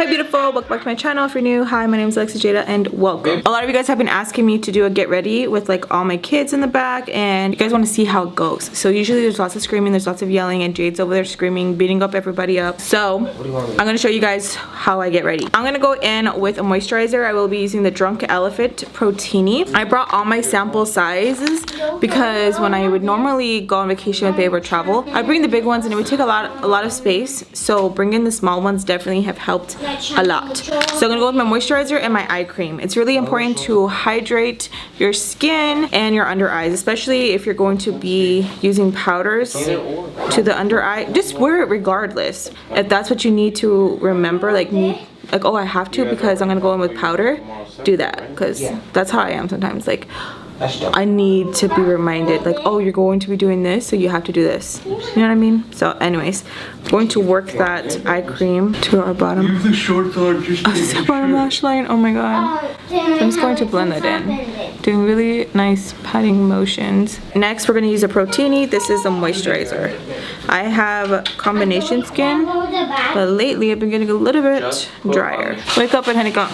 Hey beautiful, welcome back to my channel. If you're new, hi, my name is Alexisjayda and welcome. A lot of you guys have been asking me to do a get ready with like all my kids in the back, and you guys want to see how it goes. So usually there's lots of screaming, there's lots of yelling, and Jade's over there screaming, beating up everybody up. So I'm gonna show you guys how I get ready. I'm gonna go in with a moisturizer. I will be using the Drunk Elephant Protini. I brought all my sample sizes because when I would normally go on vacation with Babe or travel, I bring the big ones and it would take a lot of space. So bringing the small ones definitely have helped a lot. So I'm gonna go with my moisturizer and my eye cream. It's really important to hydrate your skin and your under eyes, especially if you're going to be using powders to the under eye. Just wear it regardless. If that's what you need to remember, like oh, I have to because I'm gonna go in with powder, do that, because that's how I am sometimes. Like I need to be reminded, like, oh, you're going to be doing this, so you have to do this. You know what I mean? So anyways, I'm going to work that eye cream to our bottom. Bottom lash line. Oh my god. So I'm just going to blend that in, doing really nice patting motions. Next, we're going to use a Protini. This is a moisturizer. I have combination skin, but lately I've been getting a little bit drier. Wake up and honeycomb.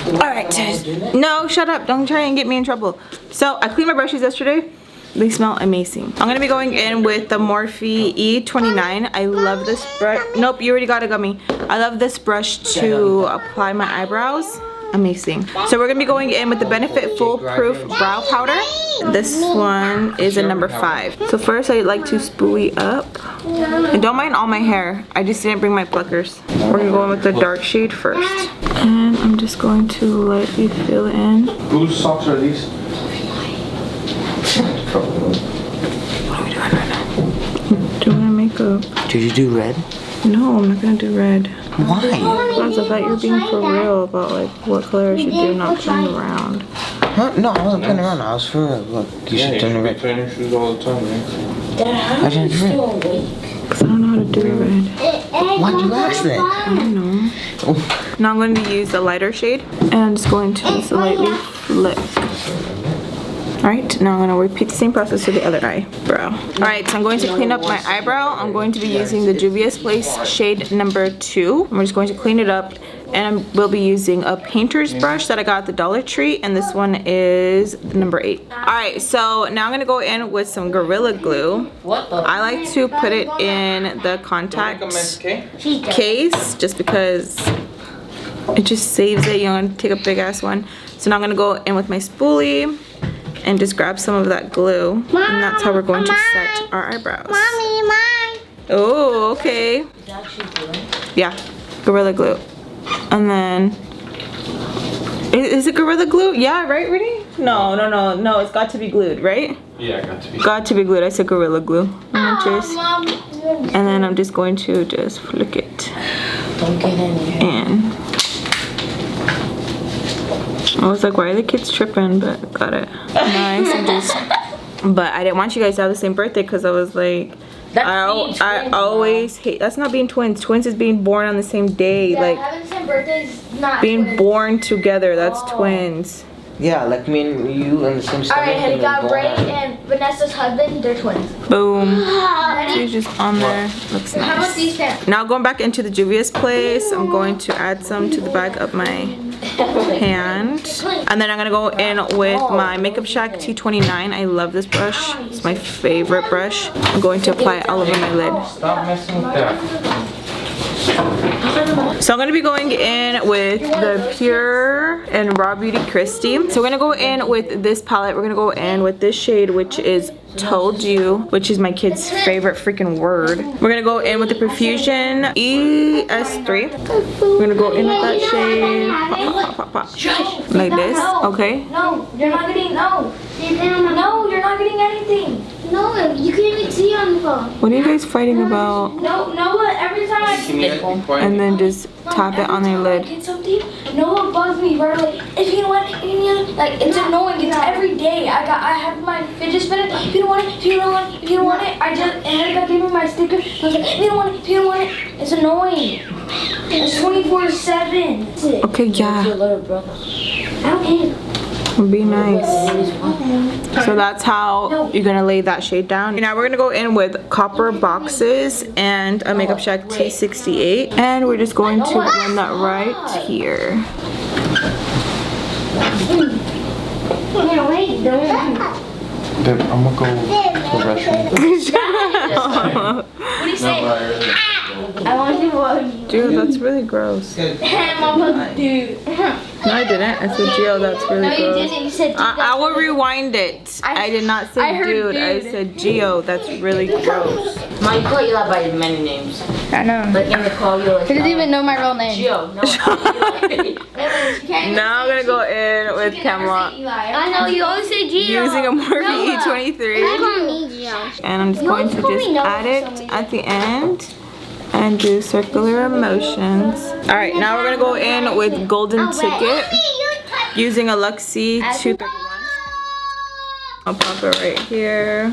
Alright, no, shut up. Don't try and get me in trouble. So I cleaned my brushes yesterday. They smell amazing. I'm gonna be going in with the Morphe E29. I love this brush. Nope, you already got a gummy. I love this brush to apply my eyebrows. Amazing. So we're gonna be going in with the Benefit Foolproof Brow Powder. This one is a number 5. So first I like to spoolie up. And don't mind all my hair. I just didn't bring my pluckers. We're gonna go in with the dark shade first. And I'm just going to lightly fill in. Whose socks are these? What are we doing right now? Doing my makeup. Did you do red? No, I'm not gonna do red. Why? Because I thought you were being for real about like what color I should do, not playing around. Huh? No, I wasn't playing around. I was for real. Look, you should do red. Turn your shoes all the time, man. I didn't do red. Because I don't know how to do red. Why'd you ask that? I don't know. Now I'm going to use the lighter shade, and I'm just going to just lightly flick. Alright, now I'm going to repeat the same process to the other eyebrow. Alright, so I'm going to clean up my eyebrow. I'm going to be using the Juvia's Place shade number 2. I'm just going to clean it up, and I will be using a painter's brush that I got at the Dollar Tree, and this one is the number 8. Alright, so now I'm going to go in with some Gorilla Glue. I like to put it in the contact case just because it just saves it. You don't have to take a big ass one. So now I'm going to go in with my spoolie and just grab some of that glue, and that's how we're going to set our eyebrows. Oh, okay. Yeah, Gorilla Glue. And then, is it Gorilla Glue? Yeah, right, Rudy? No, it's got to be glued, right? Yeah, got to be. Got to be glued. I said Gorilla Glue. And then I'm just going to just flick it. Don't get in here. And I was like, why are the kids tripping? But got it. Nice. And just, but I didn't want you guys to have the same birthday because I was like, I always hate. That's not being twins. Twins is being born on the same day. Yeah, like having the same birthday is not being twins. Born together. That's twins. Yeah, like me and you and the same stomach. Alright, and got Ray and Vanessa's husband, they're twins. Boom. Ready? She's just on there. Looks How about nice. these pants? Now going back into the Juvia's Place, I'm going to add some to the back of my hand. And then I'm gonna go in with my Makeup Shack T29. I love this brush. It's my favorite brush. I'm going to apply it all over my lid. Stop messing with that. So I'm going to be going in with the Pur and RawBeautyKristi. So we're going to go in with this palette. We're going to go in with this shade, which is Told You, which is my kid's favorite freaking word. We're going to go in with the Profusion ES3. We're going to go in with that shade. Pop, pop, pop, pop. Like this. Okay. No, you're not getting, no, you're not getting anything. No, you can't even see on the phone. What are you guys fighting about? No, Noah, every time I And then just tap it on their lid. get something, Noah bugs me, bro. Like, if you don't want it, like, it's annoying. It's every day. I have my fidget spinner. If you don't want it, if you don't want it, if you don't want it, I got gave me my sticker. I was like, if you don't want it, if you don't want it, it's annoying. It's 24/7. Okay, yeah. I don't care. Be nice. So that's how you're gonna lay that shade down. Now we're gonna go in with Copper Boxes and a Makeup Shack T68, and we're just going to blend that right here. Babe, I'm gonna go to the restroom. What do you say? I want to watch. Dude, that's really gross. Dude. No, I didn't. I said, Gio, that's really No, you gross. didn't. You said. I will rewind it. I did not say I heard dude. I dude. said Gio. That's really gross. Ma, you call you that by many names. I know. Like, and they call you like. He doesn't even know my real name. Gio. No. Now I'm gonna go in with Camelot I know you always say Gio. using a Morphe E23, and I'm just going to just add it at the end and do circular motions. All right, now we're gonna go in with Golden Ticket using a Luxie 231. I'll pop it right here.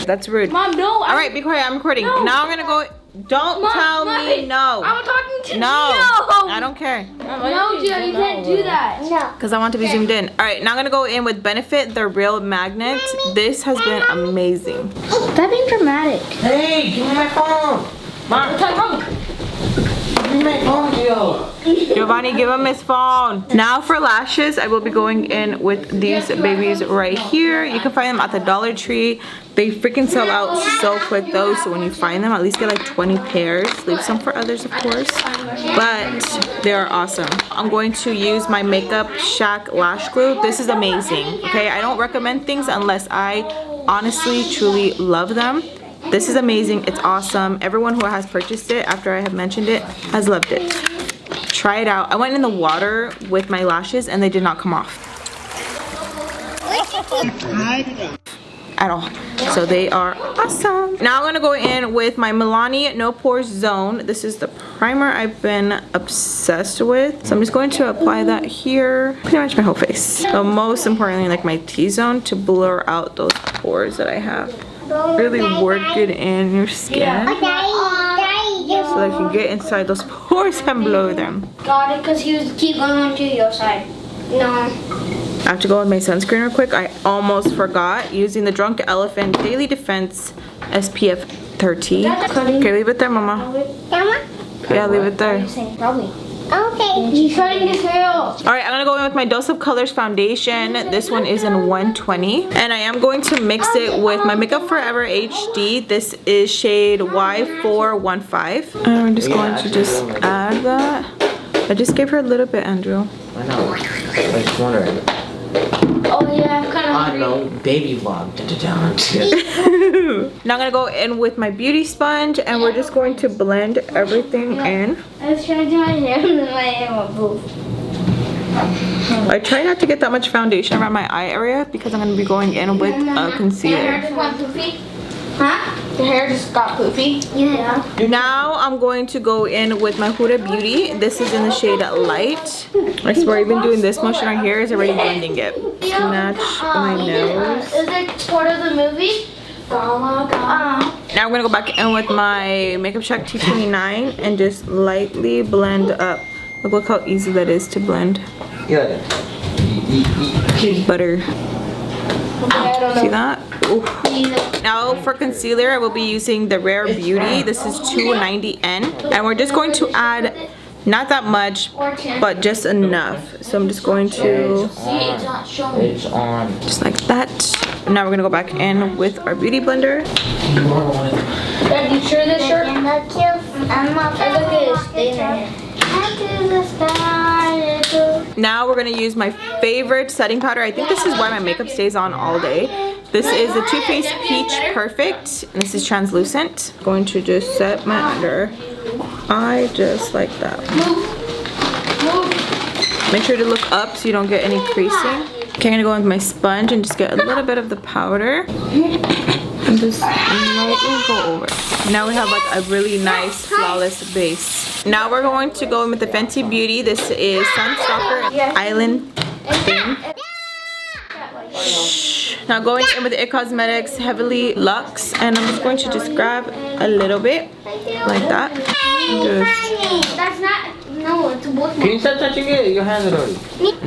That's rude. Mom, no. All right, be quiet. I'm recording. Now I'm gonna go. Don't tell me no. I'm talking to No, Gio. I don't care. No, Gio, you can't do that. No. Because I want to be zoomed in. All right, now I'm gonna go in with Benefit, the Real Magnet. This has been amazing. That being dramatic. Hey, give me my phone. Mom, give me my phone, Gio. Giovanni, give him his phone. Now for lashes, I will be going in with these babies right here. You can find them at the Dollar Tree. They freaking sell out so quick though, so when you find them, at least get like 20 pairs. Leave some for others, of course. But they are awesome. I'm going to use my Makeup Shack Lash Glue. This is amazing, okay? I don't recommend things unless I honestly, truly love them. This is amazing. It's awesome. Everyone who has purchased it after I have mentioned it has loved it. Try it out. I went in the water with my lashes and they did not come off at all. So they are awesome. Now I'm gonna go in with my Milani No Pores Zone. This is the primer I've been obsessed with. So I'm just going to apply that here, pretty much my whole face. But most importantly, like my T-zone to blur out those pores that I have. Really work it in your skin so that you can get inside those pores and blow them. Got it, because he was keep going to your side. No. I have to go with my sunscreen real quick. I almost forgot using the Drunk Elephant Daily Defense SPF 30. Okay, leave it there, Mama. Yeah, leave it there. Probably. Okay. He's cutting his hair off. Alright, I'm gonna go in with my Dose of Colors foundation. This one is in 120. And I am going to mix it with my Makeup Forever HD. This is shade Y415. And I'm just going to just add that. I just gave her a little bit, Andrew. I know. I was wondering. Oh yeah, I'm kind of hungry. No, baby vlog. Now I'm gonna go in with my beauty sponge and we're just going to blend everything in. I was trying to do my hair and then my hair went poof. I try not to get that much foundation around my eye area because I'm gonna be going in with a Your hair concealer. just went poofy? Huh? Your hair just got poofy? Yeah. Now I'm going to go in with my Huda Beauty. This is in the shade Light. I swear even doing this motion right here is already blending it. To match my nose. Is it part of the movie? Now I'm gonna go back in with my Makeup Shack T29 and just lightly blend up. Look how easy that is to blend. Yeah. Butter. I don't know. See that? Ooh. Now for concealer, I will be using the Rare Beauty. This is 290N. And we're just going to add not that much, but just enough. So I'm just going to, It's on. just like that. Now we're gonna go back in with our beauty blender. Dad, you sure this shirt? Look at this. Stay in there. Now we're gonna use my favorite setting powder. I think this is why my makeup stays on all day. This is the Too Faced Peach Perfect, and this is translucent. I'm going to just set my under eye just like that. Make sure to look up so you don't get any creasing. Okay, I'm gonna go in with my sponge and just get a little bit of the powder. And just lightly go over. Now we have like a really nice flawless base. Now we're going to go in with the Fenty Beauty. This is Sunstalker Island Thing. Shh. Now going in with It Cosmetics Heavily Luxe, and I'm just going to just grab a little bit like that. That's not. No, it's both. Can you stop touching it? Your hands are dirty.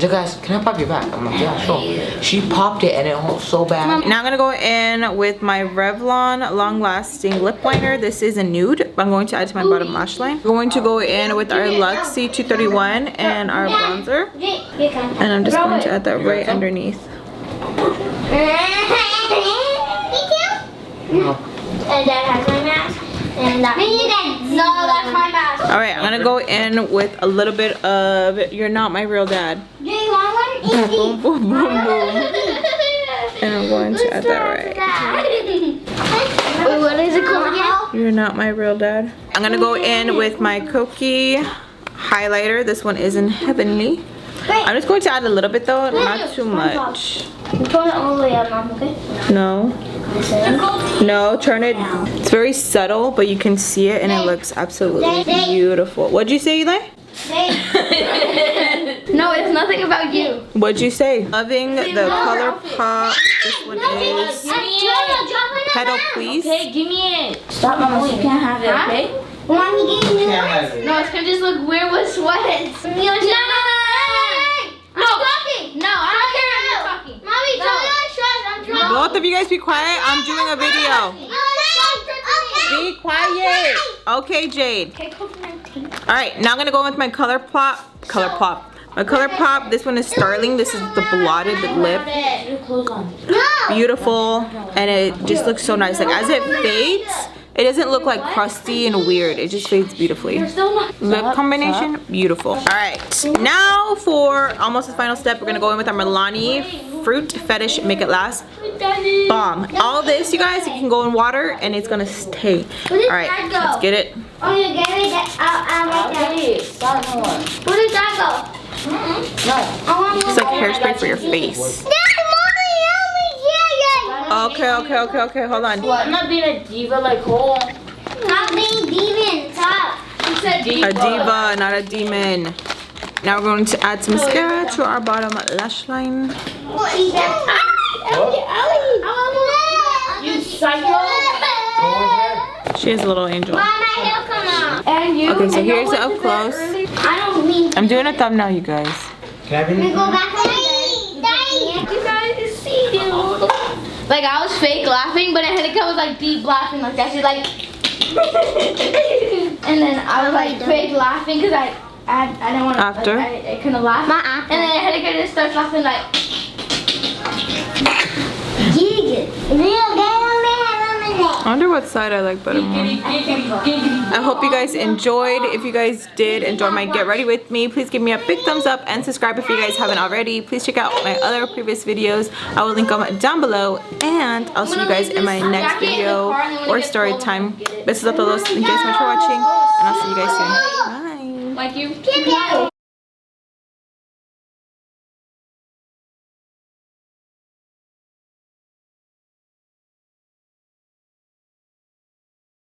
So guys, can I pop your back? I'm like, yeah, sure. She popped it and it hurt so bad. Now I'm gonna go in with my Revlon Long Lasting Lip Liner. This is a nude, but I'm going to add to my bottom lash line. We're going to go in with our Luxie 231 and our bronzer. And I'm just going to add that right underneath. And Dad has my mask. And that. No, that's my mask. Alright, I'm gonna go in with a little bit of You're Not My Real Dad. Do you want one? Boom, boom, boom, boom. And I'm going to add that right. Wait, what is it called again? You're Not My Real Dad. I'm gonna go in with my Koki highlighter. This one is in Heavenly. I'm just going to add a little bit though, not too much. Turn it all the way up, Mom, okay? No. No, turn it. It's very subtle, but you can see it and it looks absolutely beautiful. What'd you say, Eli? No, it's nothing about you. What'd you say? Loving the color pop. This one is Petal Please. Okay, give me it. Stop, Mama. You can't have it, okay? Mommy, give me it. No, it's gonna just look weird with sweats. No, talking. No, I don't care if you're talking. Mommy, tell me I'm stressed. I'm drunk. Both of you guys be quiet. I'm doing a video. Be quiet. Okay, Jade. Okay, COVID-19. Alright, now I'm gonna go with my color pop. My color pop, this one is Starling. This is the blotted lip. Your clothes on. Beautiful. And it just looks so nice. Like as it fades, it doesn't look like crusty and weird. It just fades beautifully. Lip combination, beautiful. Alright, now for almost the final step, we're gonna go in with our Milani Fruit Fetish Make It Last Bomb. All this, you guys, you can go in water and it's gonna stay. Alright, let's get it. Oh, you get it? I'll get it. Where did that go? It's like hairspray for your face. Okay, hold on. I'm not being a diva like whole. Not being demon, stop. You said diva. A diva, not a demon. Now we're going to add some mascara to our bottom lash line. You psycho. She is a little angel. Mom, my hair come out. And you. Okay, so here's the up close. I don't mean. I'm doing a thumbnail, you guys. Can I have any? Go back to you guys see you. Like I was fake laughing, but Angelica was like deep laughing like that. She's like, and then I was like fake laughing because I didn't want to. After? Like, I couldn't laugh. And then Angelica just starts laughing like. I wonder what side I like better more. I hope you guys enjoyed. If you guys did enjoy my Get Ready With Me, please give me a big thumbs up and subscribe if you guys haven't already. Please check out my other previous videos. I will link them down below. And I'll see you guys in my next video or story time. Besos a todos. Thank you guys so much for watching. And I'll see you guys soon. Bye. Like you.